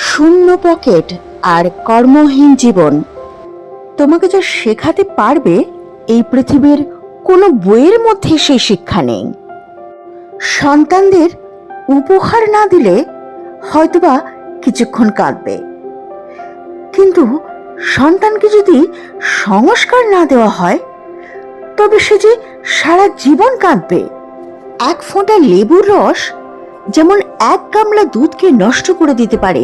শূন্য পকেট আর কর্মহীন জীবন তোমাকে যা শেখাতে পারবে এই পৃথিবীর কোনো বইয়ের মধ্যে সেই শিক্ষা নেই। সন্তানদের উপহার না দিলে হয়তোবা কিছুক্ষণ কাঁদবে, কিন্তু সন্তানকে যদি সংস্কার না দেওয়া হয় তবে সে যে সারা জীবন কাঁদবে। এক ফোঁটা লেবুর রস যেমন এক গামলা দুধকে নষ্ট করে দিতে পারে,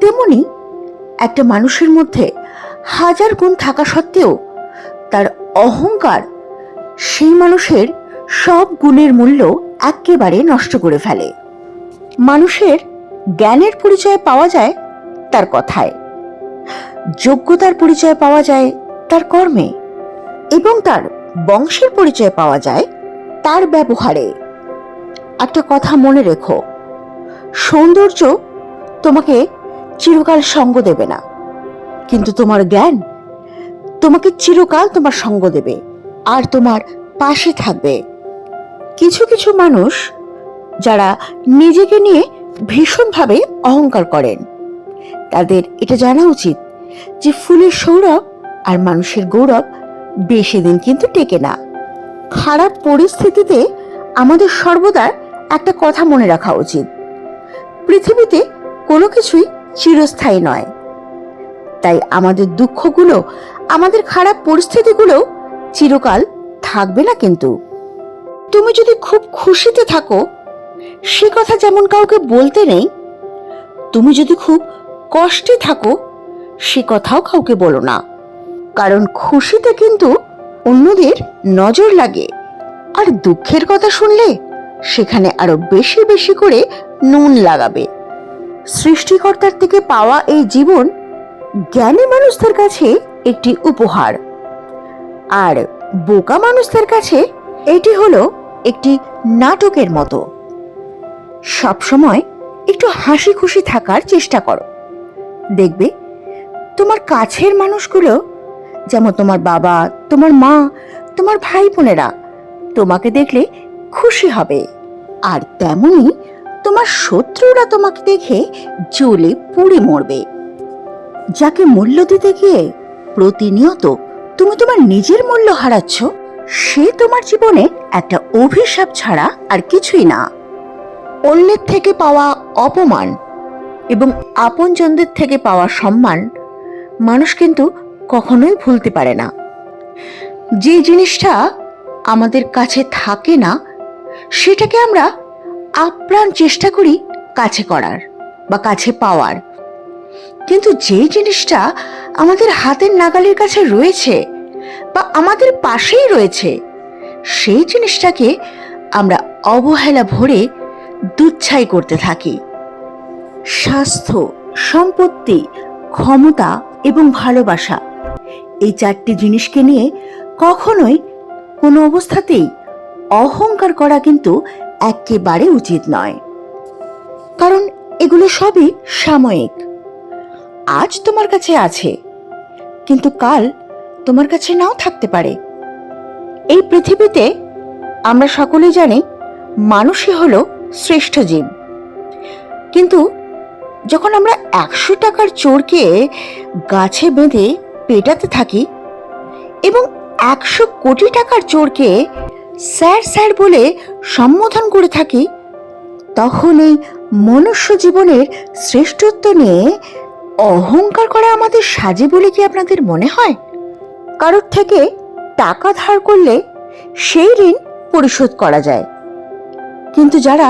তেমনি একটা মানুষের মধ্যে হাজার গুণ থাকা সত্ত্বেও তার অহংকার সেই মানুষের সব গুণের মূল্য একেবারে নষ্ট করে ফেলে। মানুষের জ্ঞানের পরিচয় পাওয়া যায় তার কথায়, যোগ্যতার পরিচয় পাওয়া যায় তার কর্মে, এবং তার বংশের পরিচয় পাওয়া যায় তার ব্যবহারে। একটা কথা মনে রেখো, সৌন্দর্য তোমাকে চিরকাল সঙ্গ দেবে না, কিন্তু তোমার জ্ঞান তোমাকে চিরকাল তোমার সঙ্গ দেবে আর তোমার পাশে থাকবে। কিছু কিছু মানুষ যারা নিজেকে নিয়ে ভীষণভাবে অহংকার করেন, তাদের এটা জানা উচিত যে ফুলের সৌরভ আর মানুষের গৌরব বেশি দিন কিন্তু টেকে না। খারাপ পরিস্থিতিতে আমাদের সর্বদা একটা কথা মনে রাখা উচিত, পৃথিবীতে কোনো কিছুই চিরস্থায়ী নয়। তাই আমাদের দুঃখগুলো, আমাদের খারাপ পরিস্থিতিগুলো চিরকাল থাকবে না। কিন্তু তুমি যদি খুব খুশিতে থাকো, সে কথা যেমন কাউকে বলতে নেই। তুমি যদি খুব কষ্টে থাকো, সে কথাও কাউকে বলো না, কারণ খুশিতে কিন্তু অন্যদের নজর লাগে, আর দুঃখের কথা শুনলে সেখানে আরো বেশি বেশি করে নুন লাগাবে। সৃষ্টিকর্তার থেকে পাওয়া এই জীবন জ্ঞানী মানুষদের কাছে একটি উপহার, আর বোকা মানুষদের কাছে এটি হলো একটি নাটকের মতো। সবসময় একটু হাসি খুশি থাকার চেষ্টা করো, দেখবে তোমার কাছের মানুষগুলো, যেমন তোমার বাবা, তোমার মা, তোমার ভাই বোনেরা তোমাকে দেখলে খুশি হবে, আর তেমনি তোমার শত্রুরা তোমাকে দেখে জ্বলে পুড়ে মরবে। যাকে মূল্য দিতে গিয়ে প্রতিনিয়ত তুমি তোমার নিজের মূল্য হারাচ্ছ, সে তোমার জীবনে একটা অভিশাপ ছাড়া আর কিছুই না। অন্যের থেকে পাওয়া অপমান এবং আপনজনদের থেকে পাওয়া সম্মান মানুষ কিন্তু কখনোই ভুলতে পারে না। যে জিনিসটা আমাদের কাছে থাকে না, সেটাকে আমরা আপ্রাণ চেষ্টা করি কাছে করার বা কাছে পাওয়ার, কিন্তু যে জিনিসটা আমাদের হাতের নাগালের কাছে রয়েছে বা আমাদের পাশেই রয়েছে, সেই জিনিসটাকে আমরা অবহেলা ভরে দুচ্ছাই করতে থাকি। স্বাস্থ্য, সম্পত্তি, ক্ষমতা এবং ভালোবাসা, এই চারটি জিনিসকে নিয়ে কখনোই কোনো অবস্থাতেই অহংকার করা কিন্তু একেবারে উচিত নয়, কারণ এগুলো সবই সাময়িক। আজ তোমার কাছে আছে, কিন্তু কাল তোমার কাছে নাও থাকতে পারে। এই পৃথিবীতে আমরা সকলেই জানি মানুষই হলো শ্রেষ্ঠ জীব, কিন্তু যখন আমরা 100 টাকার চোরকে গাছে বেঁধে পেটাতে থাকি এবং 100 কোটি টাকার চোরকে স্যার স্যার বলে সম্বোধন করে থাকি, তখন এই মনুষ্য জীবনের শ্রেষ্ঠত্ব নিয়ে অহংকার করা আমাদের সাজে বলে কি আপনাদের মনে হয়? কারোর থেকে টাকা ধার করলে সেই ঋণ পরিশোধ করা যায়, কিন্তু যারা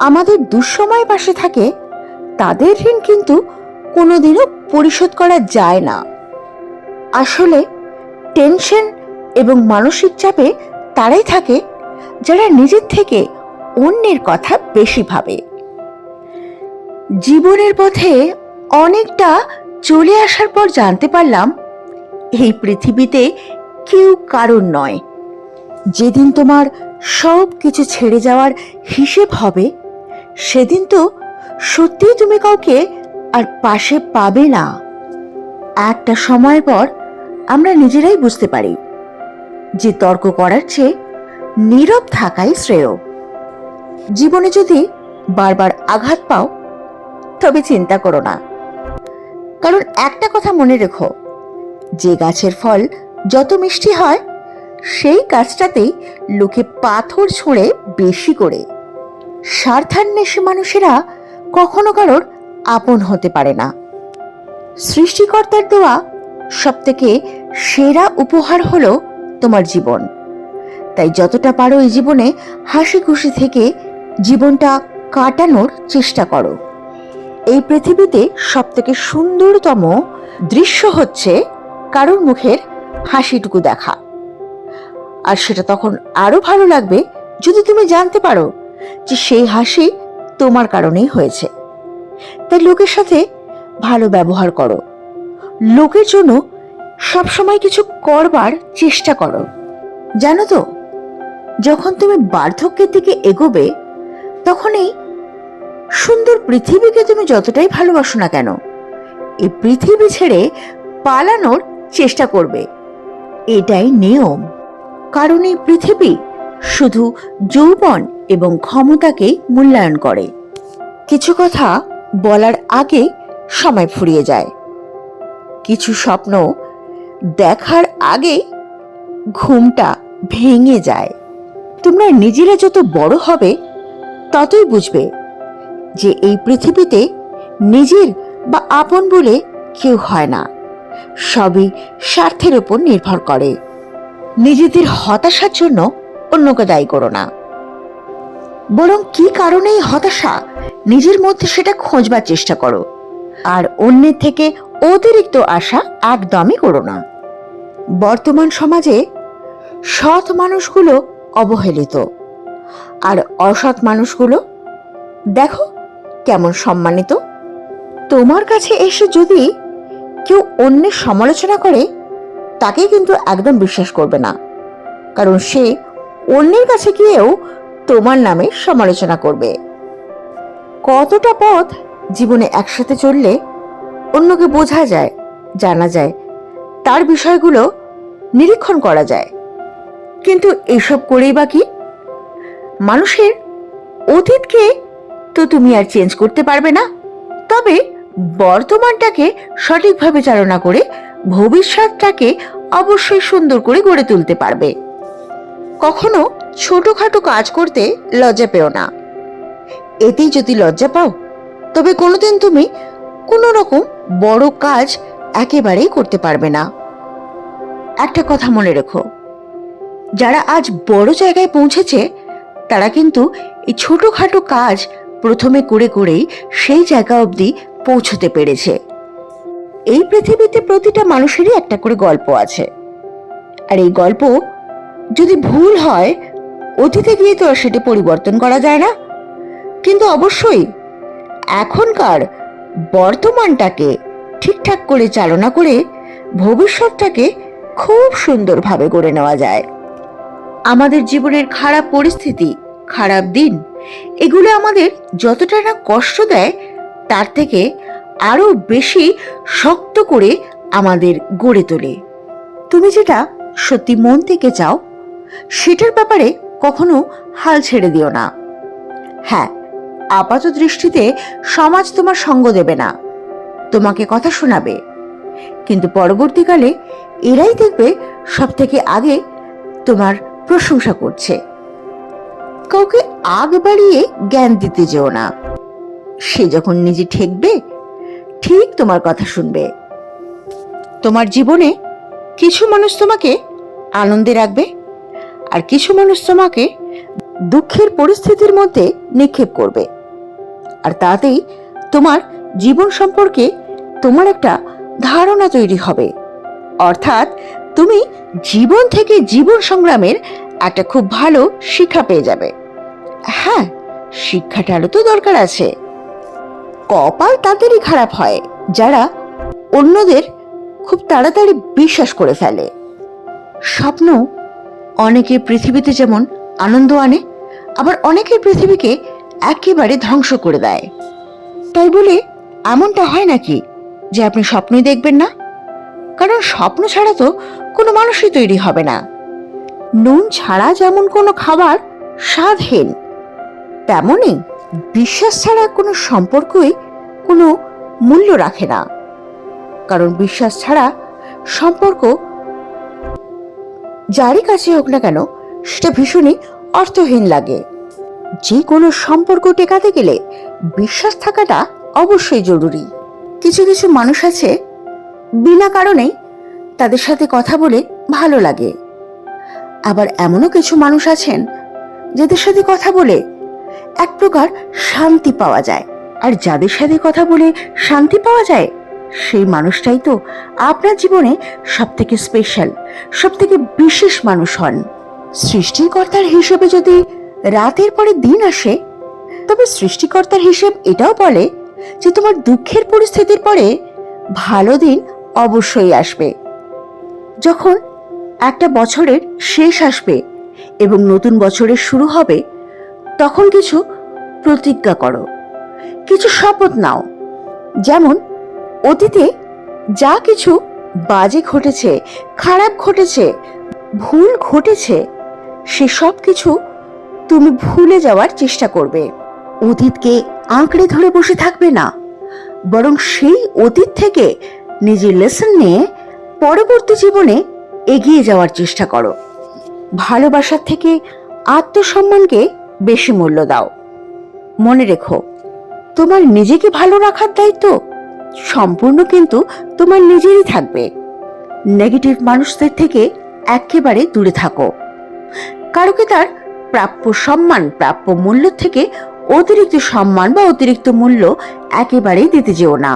আমাদের দুঃসময়ে পাশে থাকে তাদের ঋণ কিন্তু কোনোদিনও পরিশোধ করা যায় না। আসলে টেনশন এবং মানসিক চাপে তারাই থাকে যারা নিজের থেকে অন্যের কথা বেশি ভাবে। জীবনের পথে অনেকটা চলে আসার পর জানতে পারলাম এই পৃথিবীতে কেউ কারণ নয়। যেদিন তোমার সব কিছু ছেড়ে যাওয়ার হিসেব হবে, সেদিন তো সত্যিই তুমি কাউকে আর পাশে পাবে না। একটা সময় পর আমরা নিজেরাই বুঝতে পারি যে তর্ক করার চেয়ে নীরব থাকাই শ্রেয়। জীবনে যদি বারবার আঘাত পাও, তবে চিন্তা করো না। কারণ একটা কথা মনে রেখো, যে গাছের ফল যত মিষ্টি হয় সেই গাছটাতেই লোকে পাথর ছুঁড়ে বেশি করে। স্বার্থান্বেষী মানুষেরা কখনো কারোর আপন হতে পারে না। সৃষ্টিকর্তার দেওয়া সবথেকে সেরা উপহার হলো তোমার জীবন। তাই যতটা পারো এই জীবনে হাসি খুশি থেকে জীবনটা কাটানোর চেষ্টা করো। এই পৃথিবীতে সবথেকে সুন্দরতম দৃশ্য হচ্ছে কারোর মুখের হাসিটুকু দেখা। আর সেটা তখন আরো ভালো লাগবে যদি তুমি জানতে পারো যে সেই হাসি তোমার কারণেই হয়েছে। তাই লোকের সাথে ভালো ব্যবহার করো, লোকের জন্য সবসময় কিছু করবার চেষ্টা করো। জানো তো, যখন তুমি বার্ধক্যের দিকে এগোবে তখন এই সুন্দর পৃথিবীকে তুমি যতটাই ভালোবাসো না কেন, এই পৃথিবী ছেড়ে পালানোর চেষ্টা করবে। এটাই নিয়ম। কারণ এই পৃথিবী শুধু যৌবন এবং ক্ষমতাকেই মূল্যায়ন করে। কিছু কথা বলার আগে সময় ফুরিয়ে যায়, কিছু স্বপ্ন দেখার আগে ঘুমটা ভেঙে যায়। তোমরা নিজেরা যত বড় হবে ততই বুঝবে যে এই পৃথিবীতে নিজের বা আপন বলে কেউ হয় না, সবই স্বার্থের উপর নির্ভর করে। নিজেদের হতাশার জন্য অন্যকে দায়ী করো না, বরং কি কারণে এই হতাশা নিজের মধ্যে সেটা খোঁজবার চেষ্টা করো। আর অন্যের থেকে অতিরিক্ত আশা একদমই করো না। বর্তমান সমাজে সৎ মানুষগুলো অবহেলিত, আর অসৎ মানুষগুলো দেখো কেমন সম্মানিত। তোমার কাছে এসে যদি কেউ অন্যের সমালোচনা করে তাকে কিন্তু একদম বিশ্বাস করবে না, কারণ সে অন্যের কাছে গিয়েও তোমার নামে সমালোচনা করবে। কতটা পথ জীবনে একসাথে চললে অন্যকে বোঝা যায়, জানা যায়, তার বিষয়গুলো নিরীক্ষণ করা যায়। কিন্তু এসব করেই বা কি? মানুষের অতীতকে তো তুমি আর চেঞ্জ করতে পারবে না, তবে বর্তমানটাকে সঠিকভাবে চালনা করে ভবিষ্যৎটাকে অবশ্যই সুন্দর করে গড়ে তুলতে পারবে। কখনো ছোটখাটো কাজ করতে লজ্জা পেও না। এতেই যদি লজ্জা পাও তবে কোনোদিন তুমি কোনো রকম বড় কাজ একেবারেই করতে পারবে না। একটা কথা মনে রেখো, যারা আজ বড় জায়গায় পৌঁছেছে তারা কিন্তু এই ছোটখাটো কাজ প্রথমে করে করেই সেই জায়গা অবধি পৌঁছতে পেরেছে। এই পৃথিবীতে প্রতিটা মানুষেরই একটা করে গল্প আছে, আর এই গল্প যদি ভুল হয় অতীতে গিয়ে তো আর সেটা পরিবর্তন করা যায় না। কিন্তু অবশ্যই এখনকার বর্তমানটাকে ঠিকঠাক করে চালনা করে ভবিষ্যৎটাকে খুব সুন্দরভাবে গড়ে নেওয়া যায়। আমাদের জীবনের খারাপ পরিস্থিতি, খারাপ দিন, এগুলো আমাদের যতটা না কষ্ট দেয় তার থেকে আরো বেশি শক্ত করে আমাদের গড়ে তোলে। তুমি যেটা সত্যি মন থেকে চাও সেটার ব্যাপারে কখনো হাল ছেড়ে দিও না। হ্যাঁ, আপাত দৃষ্টিতে সমাজ তোমার সঙ্গ দেবে না, তোমাকে কথা শোনাবে, কিন্তু পরবর্তীকালে এরাই দেখবে সব থেকে আগে তোমার প্রশংসা করছে। কাউকে আগ বাড়িয়ে জ্ঞান দিতে যেও না, সে যখন নিজে ঠেকবে ঠিক তোমার কথা শুনবে। তোমার জীবনে কিছু মানুষ তোমাকে আনন্দে রাখবে, আর কিছু মানুষ তোমাকে দুঃখের পরিস্থিতির মধ্যে নিক্ষেপ করবে, আর তাতেই তোমার জীবন সম্পর্কে তোমার একটা ধারণা তৈরি হবে। অর্থাৎ তুমি জীবন থেকে জীবন সংগ্রামের একটা খুব ভালো শিক্ষা পেয়ে যাবে। হ্যাঁ, শিক্ষাটারও তো দরকার আছে। কপাল তাদেরই খারাপ হয় যারা অন্যদের খুব তাড়াতাড়ি বিশ্বাস করে ফেলে। স্বপ্ন অনেকের পৃথিবীতে যেমন আনন্দ আনে, আবার অনেকের পৃথিবীকে একেবারে ধ্বংস করে দেয়। তাই বলে এমনটা হয় নাকি যে আপনি স্বপ্নই দেখবেন না? কারণ স্বপ্ন ছাড়া তো কোনো মানুষই তৈরি হবে না। নুন ছাড়া যেমন কোনো খাবার স্বাদহীন, তেমনই বিশ্বাস ছাড়া কোনো সম্পর্কই কোনো মূল্য রাখে না, কারণ বিশ্বাস ছাড়া সম্পর্ক যারই কাছে হোক না কেন সেটা ভীষণই অর্থহীন লাগে। যে কোনো সম্পর্ক টেকাতে গেলে বিশ্বাস থাকাটা অবশ্যই জরুরি। কিছু কিছু মানুষ আছে বিনা কারণেই তাদের সাথে কথা বলে ভালো লাগে, আবার এমনও কিছু মানুষ আছেন যাদের সাথে কথা বলে এক প্রকার শান্তি পাওয়া যায়। আর যাদের সাথে কথা বলে শান্তি পাওয়া যায় সেই মানুষটাই তো আপনার জীবনে সব থেকে স্পেশাল, সব থেকে বিশেষ মানুষ হন। সৃষ্টিকর্তার হিসেবে যদি রাতের পরে দিন আসে, তবে সৃষ্টিকর্তার হিসেব এটাও বলে যে তোমার দুঃখের পরিস্থিতির পরে ভালো দিন অবশ্যই আসবে। যখন একটা বছরের শেষ আসবে এবং নতুন বছরের শুরু হবে, তখন কিছু প্রতিজ্ঞা করো, কিছু শপথ নাও। যেমন অতীতে যা কিছু বাজে ঘটেছে, খারাপ ঘটেছে, ভুল ঘটেছে, সে সব কিছু তুমি ভুলে যাওয়ার চেষ্টা করবে। অতীতকে আঁকড়ে ধরে বসে থাকবে না, বরং সেই অতীত থেকে নিজের লেসন নিয়ে পরবর্তী জীবনে এগিয়ে যাওয়ার চেষ্টা করো। ভালোবাসার থেকে আত্মসম্মানকে বেশি মূল্য দাও। মনে রেখো, তোমার নিজেকে ভালো রাখার দায়িত্ব সম্পূর্ণ কিন্তু তোমার নিজেরই থাকবে। নেগেটিভ মানুষদের থেকে একেবারে দূরে থাকো। কারোকে তার প্রাপ্য সম্মান, প্রাপ্য মূল্য থেকে অতিরিক্ত সম্মান বা অতিরিক্ত মূল্য একেবারেই দিতে যেও না।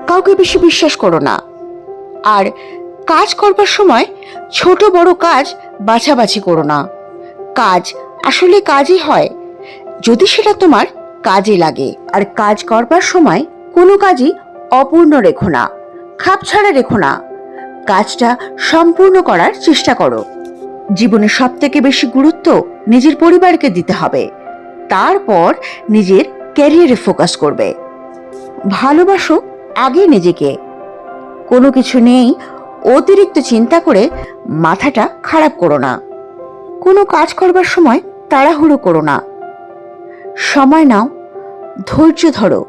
কাউকে বেশি বিশ্বাস করো না। আর কাজ করবার সময় ছোট বড় কাজ বাছাবাছি করো না। কাজ আসলে কাজই হয় যদি সেটা তোমার কাজে লাগে। আর কাজ করবার সময় কোনো কাজই অপূর্ণ রেখো না, খাপ ছাড়া রেখো না। কাজটা সম্পূর্ণ করার চেষ্টা করো। জীবনে সব থেকে বেশি গুরুত্ব নিজের পরিবারকে দিতে হবে, তারপর নিজের ক্যারিয়ারে ফোকাস করবে। ভালোবাসো আগে নিজেকে। কোনো কিছু নেই অতিরিক্ত চিন্তা করে মাথাটা খারাপ করো না। কোনো কাজ করবার সময় তাড়াহুড়ো করো না। সময় নাও, ধৈর্য ধরো,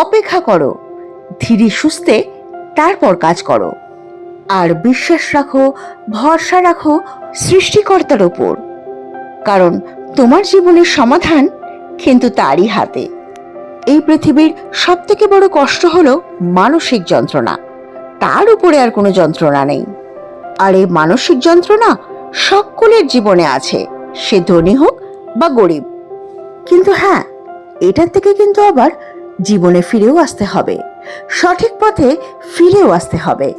অপেক্ষা করো, ধীরে সুস্থে তারপর কাজ করো। আর বিশ্বাস রাখো, ভরসা রাখো সৃষ্টিকর্তার ওপর, কারণ তোমার জীবনের সমাধান কিন্তু তারই হাতে। এই পৃথিবীর সব থেকে বড় কষ্ট হলো মানসিক যন্ত্রণা, তার উপরে আর কোনো যন্ত্রণা নেই। আর এই মানসিক যন্ত্রণা সকলের জীবনে আছে, সে ধনী হোক বা গরিব। কিন্তু হ্যাঁ, এটার থেকে কিন্তু আবার জীবনে ফিরেও আসতে হবে, সঠিক পথে ফিরেও আসতে হবে।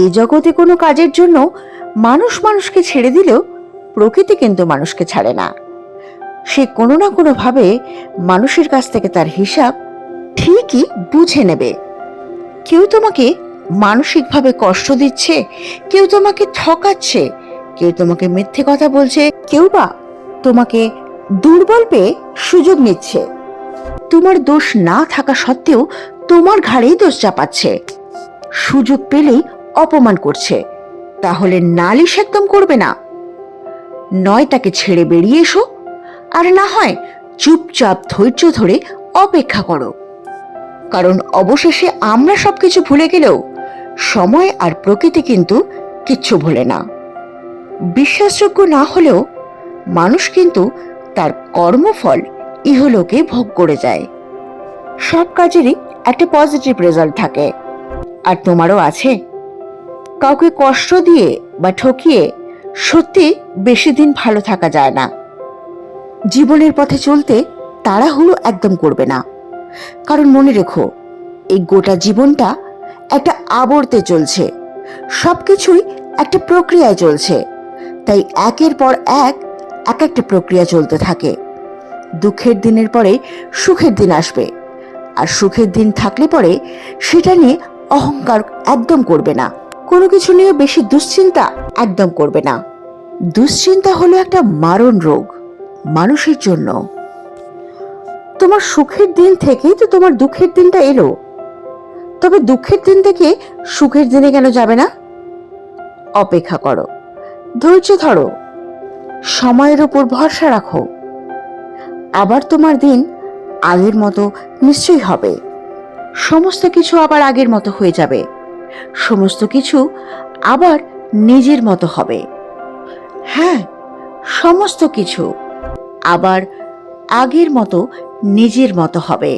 এই জগতে কোনো কাজের জন্য মানুষ মানুষকে ছেড়ে দিলেও প্রকৃতি কিন্তু মানুষকে ছাড়ে না। সে কোনো না কোনো ভাবে মানুষের কাছ থেকে তার হিসাব ঠিকই বুঝে নেবে। কেউ তোমাকে মানসিকভাবে কষ্ট দিচ্ছে, কেউ তোমাকে ঠকাচ্ছে, কেউ তোমাকে মিথ্যে কথা বলছে, কেউ বা তোমাকে দুর্বল পেয়ে সুযোগ নিচ্ছে। তোমার দোষ না থাকা সত্ত্বেও তোমার ঘাড়েই দোষ চাপাচ্ছে, সুযোগ পেলেই অপমান করছে। তাহলে নালিশ একদম করবে না, নয় তাকে ছেড়ে বেরিয়ে এসো, আর না হয় চুপচাপ ধৈর্য ধরে অপেক্ষা করো। কারণ অবশেষে আমরা সবকিছু ভুলে গেলেও সময় আর প্রকৃতি কিন্তু কিচ্ছু ভুলে না। বিশ্বাসযোগ্য না হলেও মানুষ কিন্তু তার কর্মফল ইহলোকে ভোগ করে যায়। সব কাজেরই একটা পজিটিভ রেজাল্ট থাকে, আর তোমারও আছে। কাউকে কষ্ট দিয়ে বা ঠকিয়ে সত্যি বেশি দিন ভালো থাকা যায় না। জীবনের পথে চলতে তাড়াহুড়ো একদম করবে না, কারণ মনে রেখো, এই গোটা জীবনটা একটা আবর্তে চলছে, সবকিছুই একটা প্রক্রিয়ায় চলছে। তাই একের পর এক একটা প্রক্রিয়া চলতে থাকে। দুঃখের দিনের পরে সুখের দিন আসবে, আর সুখের দিন থাকলে পরে সেটা নিয়ে অহংকার একদম করবে না। কোনো কিছু নিয়ে বেশি দুশ্চিন্তা একদম করবে না। দুশ্চিন্তা হলো একটা মারণ রোগ মানুষের জন্য। তোমার সুখের দিন থেকেই তো তোমার দুঃখের দিনটা এলো, তবে দুঃখের দিন থেকে সুখের দিনে কেন যাবে না? অপেক্ষা করো, ধৈর্য ধরো, সময়ের উপর ভরসা রাখো। আবার তোমার দিন আগের মতো নিশ্চয়ই হবে। সমস্ত কিছু আবার আগের মতো হয়ে যাবে। সমস্ত কিছু আবার নিজের মতো হবে। হ্যাঁ, সমস্ত কিছু আবার আগের মতো নিজের মতো হবে।